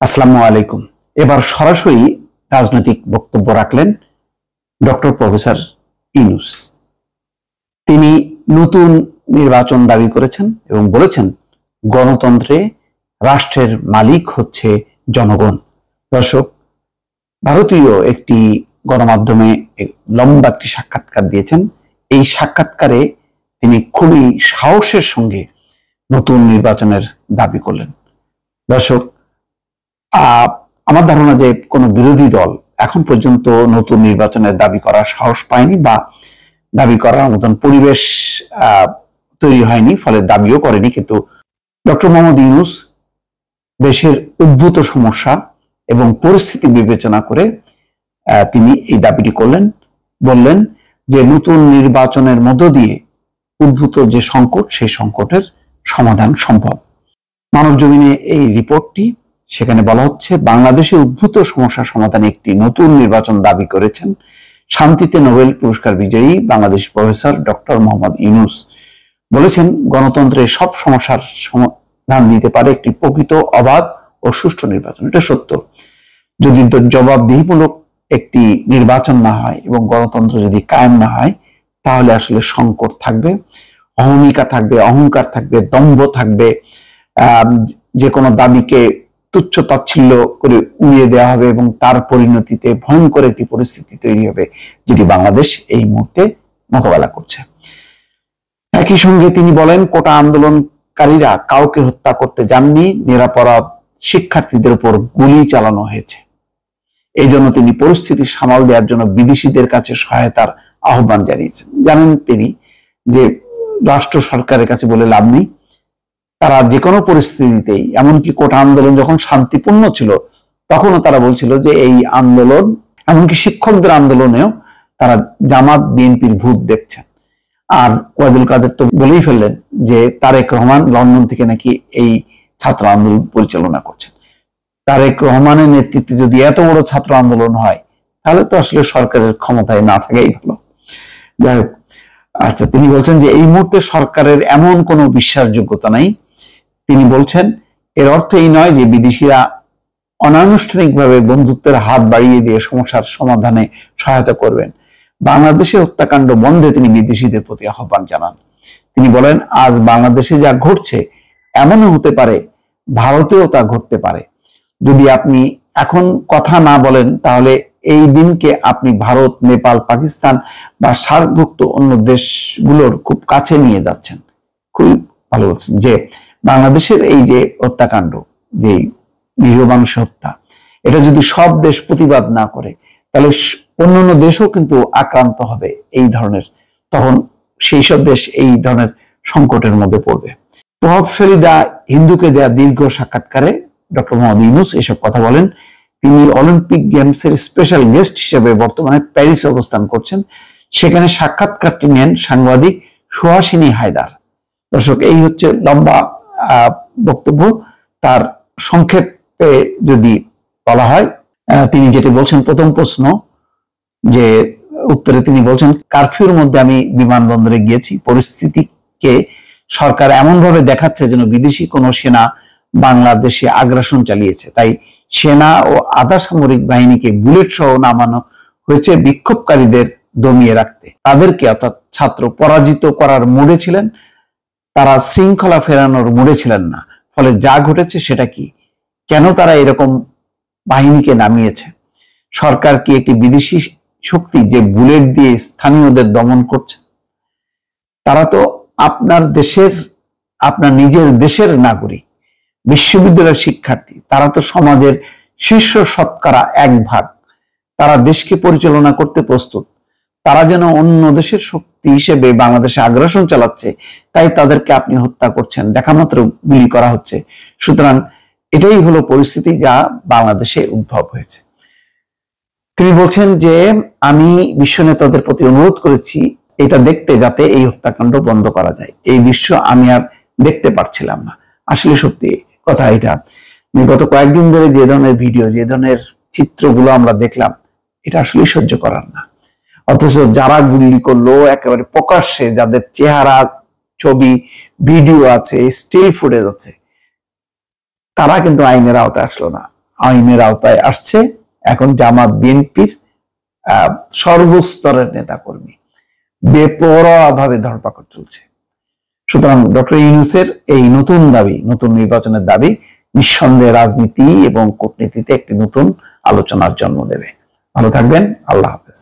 আসসালামু আলাইকুম। এবার সরাসরি রাজনৈতিক বক্তব্য রাখলেন ডক্টর প্রফেসর ইউনূস। তিনি নতুন নির্বাচন দাবি করেছেন এবং বলেছেন গণতন্ত্রে রাষ্ট্রের মালিক হচ্ছে জনগণ। দর্শক, ভারতীয় একটি গণমাধ্যমে লম্বা একটি সাক্ষাৎকার দিয়েছেন। এই সাক্ষাৎকারে তিনি খুবই সাহসের সঙ্গে নতুন নির্বাচনের দাবি করলেন। দর্শক, আমার ধারণা যে কোনো বিরোধী দল এখন পর্যন্ত নতুন নির্বাচনের দাবি করার সাহস পায়নি বা দাবি করার মতন পরিবেশ তৈরি হয়নি, ফলে দাবিও করেনি। কিন্তু ডক্টর মোহাম্মদ ইউনূস দেশের উদ্ভূত সমস্যা এবং পরিস্থিতি বিবেচনা করে তিনি এই দাবিটি করলেন। বললেন যে নতুন নির্বাচনের মধ্য দিয়ে উদ্ভূত যে সংকট, সেই সংকটের সমাধান সম্ভব। মানবজমিনে এই রিপোর্টটি, সেখানে বলা হচ্ছে বাংলাদেশে উদ্ভূত সমস্যা সমাধানে একটি নতুন নির্বাচন দাবি করেছেন শান্তিতে নোবেল পুরস্কার বিজয়ী বাংলাদেশ প্রফেসর ডক্টর মোহাম্মদ ইউনূস। বলেছেন গণতন্ত্রের সব সমস্যার সমাধান দিতে পারে একটি প্রকৃত, অবাধ ও সুষ্ঠু নির্বাচন। এটা সত্য। যদি জবাবদিহিমূলক একটি নির্বাচন না হয় এবং গণতন্ত্র যদি কায়েম না হয়, তাহলে আসলে সংকট থাকবে, অহমিকা থাকবে, অহংকার থাকবে, দম্ভ থাকবে, যে কোনো দাবিকে তুচ্ছ তাচ্ছিল্য করে উড়িয়ে দেওয়া হবে এবং তার পরিণতিতে ভয়ঙ্কর একটি পরিস্থিতি তৈরি হবে, যেটি বাংলাদেশ এই মুহূর্তে মোকাবেলা করছে। একই সঙ্গে তিনি বলেন কোটা আন্দোলনকারীরা কাউকে হত্যা করতে যাননি, নিরপরাধ শিক্ষার্থীদের উপর গুলি চালানো হয়েছে। এই জন্য তিনি পরিস্থিতি সামাল দেওয়ার জন্য বিদেশিদের কাছে সহায়তার আহ্বান জানিয়েছেন। জানেন তিনি যে রাষ্ট্র সরকারের কাছে বলে লাভ নেই, তারা যে কোনো পরিস্থিতিতেই, এমনকি কোটা আন্দোলন যখন শান্তিপূর্ণ ছিল তখনও তারা বলছিল যে এই আন্দোলন, এমনকি শিক্ষকদের আন্দোলনেও তারা জামাত বিএনপির ভূত দেখছেন। আর ওয়াদুল কাদের তো বলেই ফেললেন যে তারেক রহমান লন্ডন থেকে নাকি এই ছাত্র আন্দোলন পরিচালনা করছেন। তারেক রহমানের নেতৃত্বে যদি এত বড় ছাত্র আন্দোলন হয়, তাহলে তো আসলে সরকারের ক্ষমতায় না থাকাই ভালো। যাই হোক, আচ্ছা, তিনি বলছেন যে এই মুহূর্তে সরকারের এমন কোনো বিশ্বাসযোগ্যতা নাই। তিনি বলছেন এর অর্থ এই নয় যে বিদেশিরা অনানুষ্ঠানিকভাবে বন্ধুত্বের হাত বাড়িয়ে দিয়ে সমস্যার সমাধানে সহায়তা করবেন। বাংলাদেশে হত্যাকাণ্ড বন্ধে তিনি বিদেশিদের প্রতি আহ্বান জানান। তিনি বলেন আজ বাংলাদেশে যা ঘটছে এমনও হতে পারে ভারতেও তা ঘটতে পারে। যদি আপনি এখন কথা না বলেন, তাহলে এই দিনকে আপনি ভারত, নেপাল, পাকিস্তান বা সার্কভুক্ত অন্য দেশগুলোর খুব কাছে নিয়ে যাচ্ছেন। খুবই ভালো বলছেন যে বাংলাদেশের এই যে হত্যাকাণ্ড, যে নিরীহ মানুষ হত্যা, এটা যদি সব দেশ প্রতিবাদ না করে, তাহলে অন্যান্য দেশও কিন্তু আক্রান্ত হবে এই ধরনের, তখন সেই সব দেশ এই ধরনের সংকটের মধ্যে পড়বে। প্রভাবশালী দা হিন্দুকে দেয়া দীর্ঘ সাক্ষাৎকারে ডক্টর মোহাম্মদ ইউনূস এসব কথা বলেন। তিনি অলিম্পিক গেমসের স্পেশাল গেস্ট হিসেবে বর্তমানে প্যারিসে অবস্থান করছেন। সেখানে সাক্ষাৎকারটি নেন সাংবাদিক সুহাসিনী হায়দার। দর্শক, এই হচ্ছে লম্বা বক্তব্য। তার সংক্ষেপে যদি বলা হয়, তিনি যেটি বলছেন, প্রথম প্রশ্ন যে উত্তরে তিনি বলছেন কারফিউর মধ্যে আমি বিমানবন্দরে গিয়েছি, পরিস্থিতিকে সরকার এমন ভাবে দেখাচ্ছে যেন বিদেশি কোনো সেনা বাংলাদেশে আগ্রাসন চালিয়েছে। তাই সেনা ও আধা সামরিক বাহিনীকে বুলেট সহ নামানো হয়েছে বিক্ষোভকারীদের দমিয়ে রাখতে। তাদেরকে, অর্থাৎ ছাত্র, পরাজিত করার মুডে ছিলেন, তারা শৃঙ্খলা ফেরানোর মুডে ছিলেন না। ফলে যা ঘটেছে সেটা কি, কেন তারা এরকম বাহিনীকে নামিয়েছে? সরকার কি একটি বিদেশি শক্তি যে বুলেট দিয়ে স্থানীয়দের দমন করছে? তারা তো আপনার দেশের, আপনার নিজের দেশের নাগরিক, বিশ্ববিদ্যালয়ের শিক্ষার্থী, তারা তো সমাজের শীর্ষ শতকরা 1 ভাগ। তারা দেশকে পরিচালনা করতে প্রস্তুত। তারা যেন অন্য দেশের শক্তি হিসেবে বাংলাদেশে আগ্রাসন চালাচ্ছে, তাই তাদেরকে আপনি হত্যা করছেন, দেখা মাত্র গুলি করা হচ্ছে। সুতরাং এটাই হলো পরিস্থিতি যা বাংলাদেশে উদ্ভব হয়েছে। তিনি বলছেন যে আমি বিশ্ব নেতাদের প্রতি অনুরোধ করেছি এটা দেখতে, যাতে এই হত্যাকাণ্ড বন্ধ করা যায়। এই দৃশ্য আমি আর দেখতে পারছিলাম না। আসলে সত্যি কথা এটা। গত কয়েকদিন ধরে যে ধরনের ভিডিও, যে ধরনের চিত্রগুলো আমরা দেখলাম, এটা আসলে সহ্য করার না। অথচ যারা গুলি করলো একেবারে প্রকাশ্যে, যাদের চেহারা, ছবি, ভিডিও আছে, স্টিল ফুটেজ আছে, তারা কিন্তু আইনের আওতায় আসলো না। আইনের আওতায় আসছে। এখন জামাত বিএনপির সর্বস্তরের নেতাকর্মী বেপরোয়াভাবে ধরপাকড় চলছে। সুতরাং ডক্টর ইউনূসের এই নতুন দাবি, নতুন নির্বাচনের দাবি নিঃসন্দেহে রাজনীতি এবং কূটনীতিতে একটি নতুন আলোচনার জন্ম দেবে। ভালো থাকবেন। আল্লাহ হাফেজ।